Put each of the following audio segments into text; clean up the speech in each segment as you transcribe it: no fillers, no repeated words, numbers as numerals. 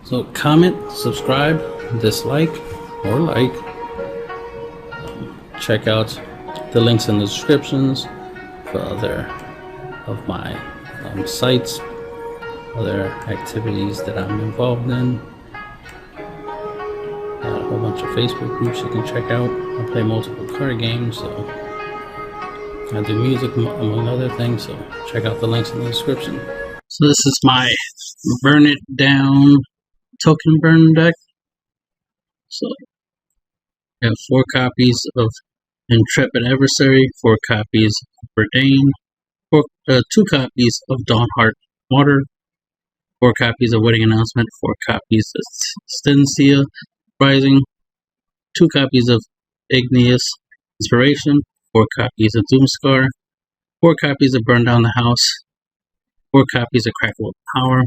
So comment, subscribe, dislike, or like. Check out the links in the descriptions for other of my sites, other activities that I'm involved in. Got a whole bunch of Facebook groups you can check out. I play multiple card games, so I do music among other things, so check out the links in the description. So this is my Burn It Down token burn deck. So I have 4 copies of Intrepid Adversary, 4 copies of Verdane, 2 copies of Dawnheart Water, 4 copies of Wedding Announcement, 4 copies of Stensia Rising, 2 copies of Igneous Inspiration, 4 copies of Doomscar, 4 copies of Burn Down the House, 4 copies of Crackle of Power.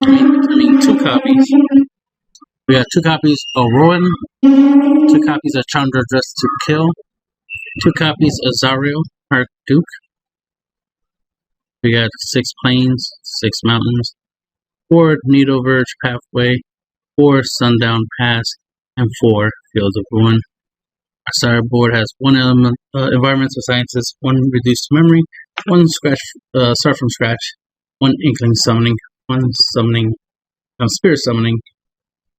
I mean 2 copies. We got 2 copies of Rowan, 2 copies of Chandra Dressed to Kill, 2 copies of Zariel, Archduke. We got 6 Plains, 6 Mountains, 4 Needle Verge Pathway, 4 Sundown Pass, and 4 Fields of Ruin. Our sideboard has 1 Environmental Scientist, 1 Reduced Memory, 1 Start from Scratch, 1 Inkling Summoning, 1 Spirit Summoning,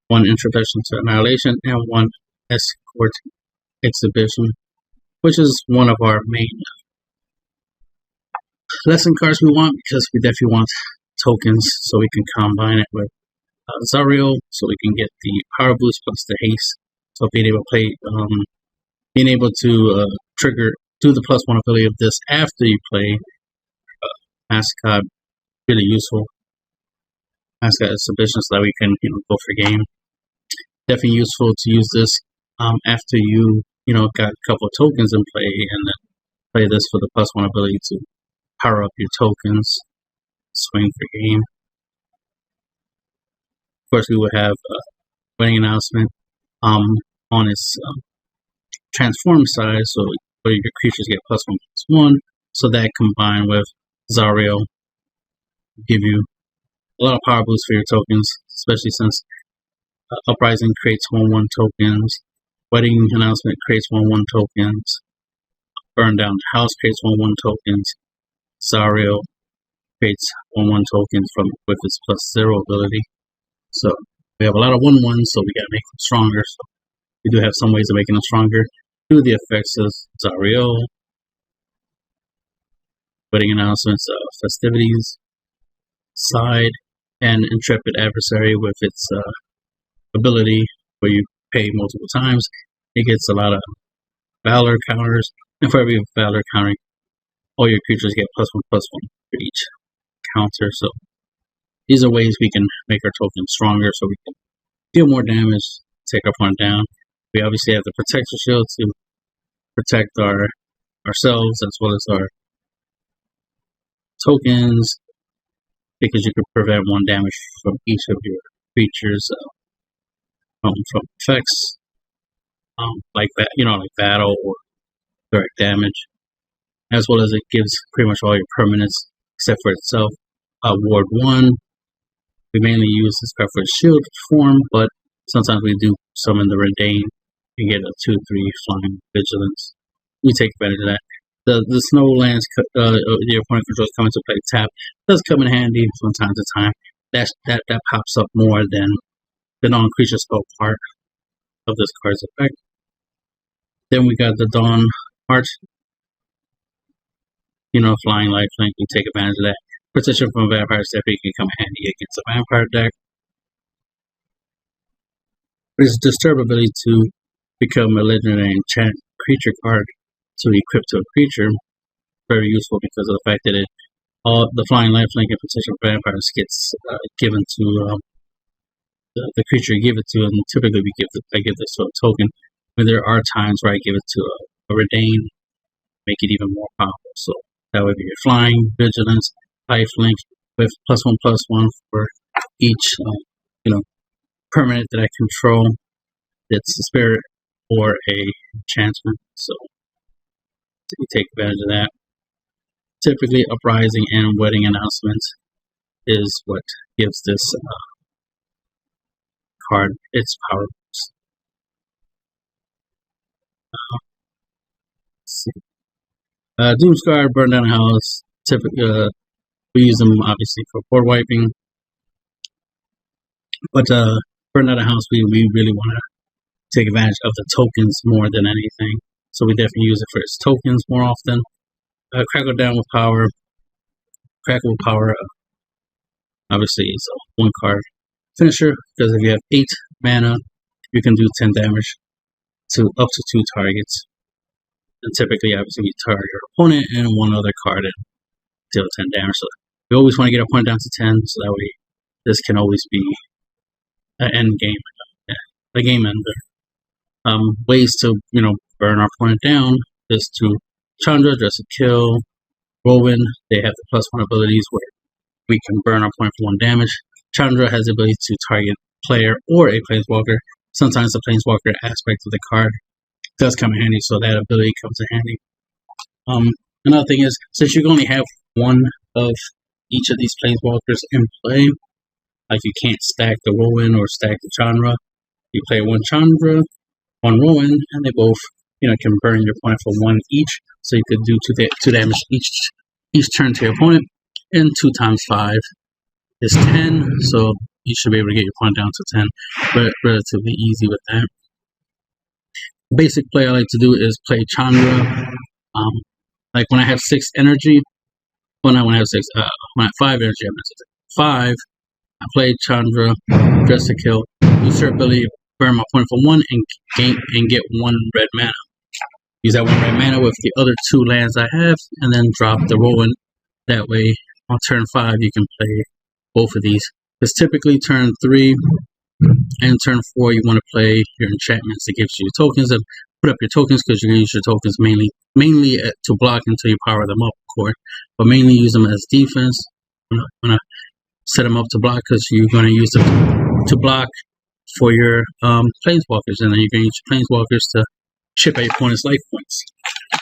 1 Introduction to Annihilation, and 1 Escort Exhibition, which is one of our main lesson cards we want, because we definitely want tokens so we can combine it with Zariel, so we can get the power boost plus the haste. So being able to do the +1 ability of this after you play Mascot, really useful. Mascot Exhibition, so that we can go for game. Definitely useful to use this after you got a couple of tokens in play, and then play this for the +1 ability to power up your tokens, swing for game. Of course, we would have Wedding Announcement on its transform side, so where your creatures get +1/+1, so that combined with Zariel give you a lot of power boost for your tokens, especially since Uprising creates 1/1 tokens, Wedding Announcement creates 1/1 tokens, Burn Down the House creates 1/1 tokens, Zariel creates 1/1 tokens with its +0 ability. So we have a lot of 1/1s, so we gotta make them stronger. So we do have some ways of making them stronger through the effects of Zariel, Wedding Announcements, Festivities, Side, and Intrepid Adversary with its ability where you pay multiple times. It gets a lot of Valor counters, and for every Valor counter, all your creatures get +1/+1 for each counter. So these are ways we can make our tokens stronger, so we can deal more damage, take our opponent down. We obviously have the Protector Shield to protect ourselves as well as our tokens, because you can prevent 1 damage from each of your creatures from effects like that, like battle or direct damage, as well as it gives pretty much all your permanents except for itself. Ward 1, we mainly use this card for shield form, but sometimes we do summon the Redane and get a 2/3 flying vigilance. We take advantage of that. The snow lands your opponent controls come into play tap does come in handy from time to time. That pops up more than the non-creature spell part of this card's effect. Then we got the Dawn Heart, flying lifelink. We take advantage of that. Protection from vampires definitely can come handy against a vampire deck. There's Disturb ability to become a legendary enchant creature card to equip to a creature. Very useful because of the fact that the flying lifelink and protection from vampires gets given to the creature you give it to, and typically I give this to a token. But there are times where I give it to a Redane, make it even more powerful. So that would be your flying, vigilance, lifelink with +1/+1 for each permanent that I control. It's a spirit or a enchantment, so you take advantage of that. Typically, Uprising and Wedding Announcement is what gives this card its power. Doomscar, burn down a house. Typically, we use them obviously for board wiping, but burn down a house, we really want to take advantage of the tokens more than anything. So we definitely use it for its tokens more often. Crackle down with power. Crackle with power, obviously, is a 1-card finisher, because if you have 8 mana, you can do 10 damage to up to 2 targets. And typically, obviously, you target your opponent and one other card and deal 10 damage. So we always want to get our opponent down to 10, so that way this can always be an end game, a game ender. Ways to burn our opponent down is to Chandra, Dress to Kill, Rowan. They have the +1 abilities where we can burn our opponent for 1 damage. Chandra has the ability to target player or a planeswalker. Sometimes the planeswalker aspect of the card does come in handy, so that ability comes in handy. Another thing is, since you only have one of each of these planeswalkers in play, like you can't stack the Rowan or stack the Chandra, you play 1 Chandra, 1 Rowan, and they both can burn your opponent for 1 each. So you could do 2 damage each turn to your opponent, and 2 times 5 is 10. So you should be able to get your opponent down to 10, but relatively easy with that. Basic play I like to do is play Chandra. Like when I have 6 energy, well, not when I have 6, when I have 5 energy, I'm 5. I play Chandra, Dress to Kill, use her ability, burn my opponent for 1 and get 1 red mana. Use that 1 red mana with the other 2 lands I have, and then drop the Rowan. That way, on turn 5, you can play both of these. Because typically, turn 3 and turn 4, you want to play your enchantments that gives you tokens, and put up your tokens, because you're going to use your tokens mainly to block until you power them up, of course. But mainly use them as defense. I'm going to set them up to block, because you're going to use them to block for your planeswalkers, and then you're going to use your planeswalkers to chip at your opponent's life points.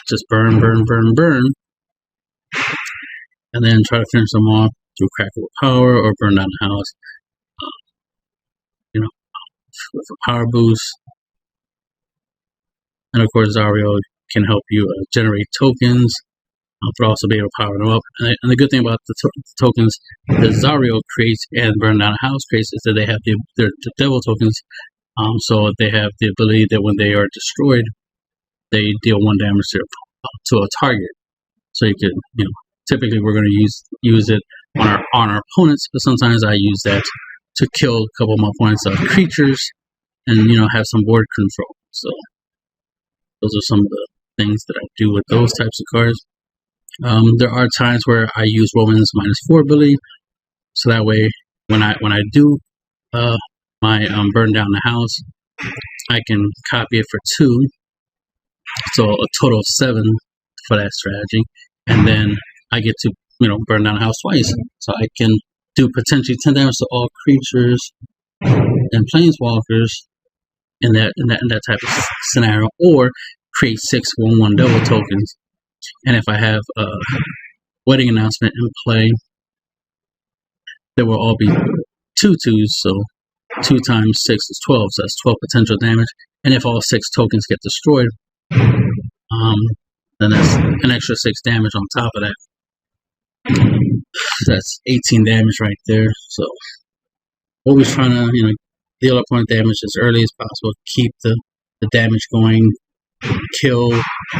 Just burn, burn, burn, burn, and then try to finish them off through Crackle with Power or burn down the house. With a power boost, and of course Zario can help you generate tokens, but also be able to power them up. And the good thing about the tokens that Zario creates and burn down a house creates is that they have the devil tokens. So they have the ability that when they are destroyed, they deal 1 damage to a target. So you could, typically we're going to use it on our opponents, but sometimes I use that to kill a couple of my opponents' creatures, and have some board control. So those are some of the things that I do with those types of cards. There are times where I use Roman's -4 ability, so that way when I do my burn down the house, I can copy it for 2, so a total of 7 for that strategy, and then I get to burn down the house twice, so I can do potentially 10 damage to all creatures and planeswalkers in that type of scenario, or create 6 1/1 double tokens. And if I have a wedding announcement in play, there will all be 2 2s, so 2 times 6 is 12, so that's 12 potential damage. And if all 6 tokens get destroyed, then that's an extra 6 damage on top of that. That's 18 damage right there. So always trying to deal opponent damage as early as possible, keep the damage going, kill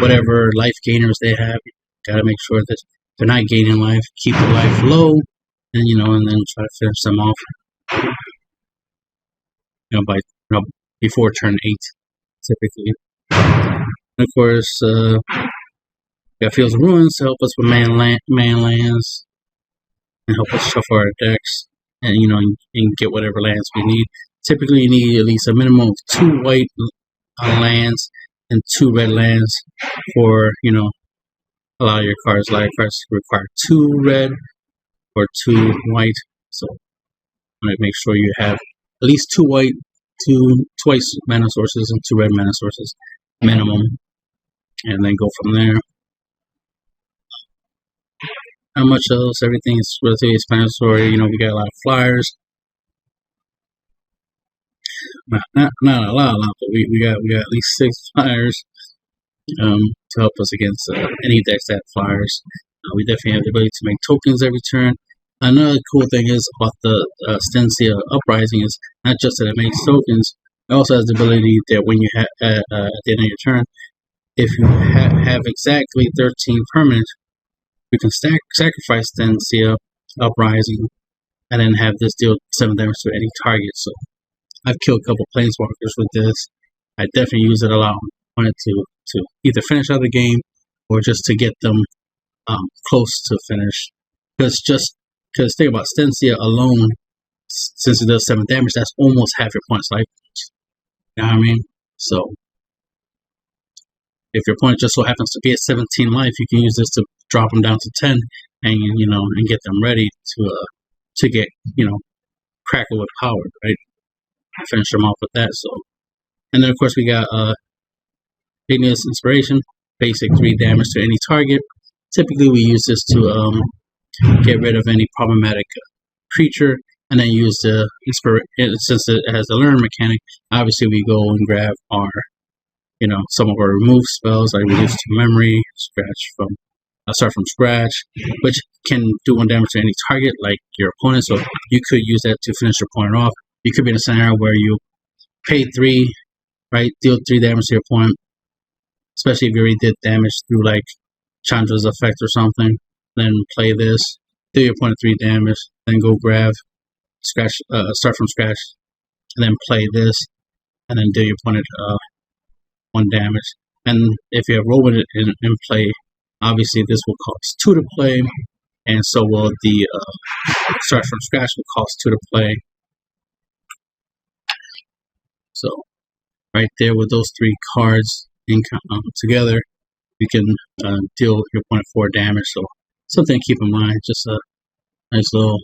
whatever life gainers they have. Gotta make sure that they're not gaining life, keep the life low, and and then try to finish them off by before turn 8 typically. And of course got Fields of Ruins to help us with man lands and help us shuffle our decks, and and get whatever lands we need. Typically, you need at least a minimum of 2 white lands and 2 red lands for a lot of your cards. A lot of cards require 2 red or 2 white, so make sure you have at least 2 white, 2 twice mana sources, and 2 red mana sources minimum, and then go from there. Not much else. Everything is relatively explanatory. We got a lot of flyers. not a lot, but we got at least 6 flyers to help us against any decks that flyers. We definitely have the ability to make tokens every turn. Another cool thing is about the Stencia Uprising is not just that it makes tokens, it also has the ability that when you have at the end of your turn, if you have exactly 13 permanents, you can sacrifice Stencia Uprising and then have this deal 7 damage to any target. So I've killed a couple planeswalkers with this. I definitely use it a lot. I wanted to either finish out the game or just to get them close to finish. Because think about Stencia alone, since it does 7 damage, that's almost half your opponent's life points. You know what I mean? So if your opponent just so happens to be at 17 life, you can use this to drop them down to 10, and and get them ready to get crackle with power, right? Finish them off with that. So, and then of course we got Igneous Inspiration, basic 3 damage to any target. Typically we use this to get rid of any problematic creature, and then use the since it has the learn mechanic. Obviously we go and grab our some of our remove spells like reduce to memory, start from scratch, which can do 1 damage to any target like your opponent. So you could use that to finish your opponent off. You could be in a scenario where you pay 3, right? Deal 3 damage to your opponent, especially if you already did damage through like Chandra's effect or something. Then play this, deal your opponent 3 damage, then go grab start from scratch, and then play this, and then deal your opponent 1 damage. And if you have Rowan in play, obviously this will cost 2 to play, and so will the start from scratch will cost 2 to play. So right there with those 3 cards together, you can deal your opponent 4 damage. So something to keep in mind. Just a nice little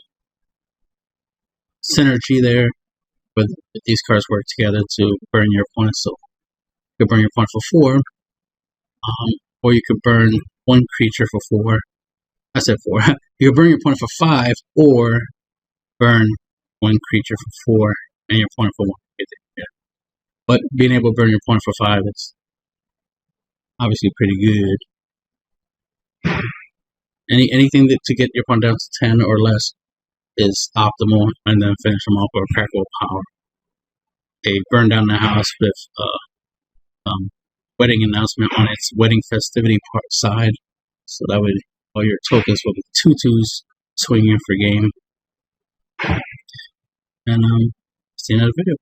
synergy there. But these cards work together to burn your opponent. So you could burn your opponent for 4, or you could burn 1 creature for 4. I said 4. You could burn your opponent for 5, or burn 1 creature for 4 and your opponent for 1. Yeah. But being able to burn your opponent for 5 is obviously pretty good. Anything to get your opponent down to 10 or less is optimal, and then finish them off with a crackle of power. They burn down the house with wedding announcement on its wedding festivity side, so that way all your tokens will be 2/2s swinging for game. And that's the end of the video.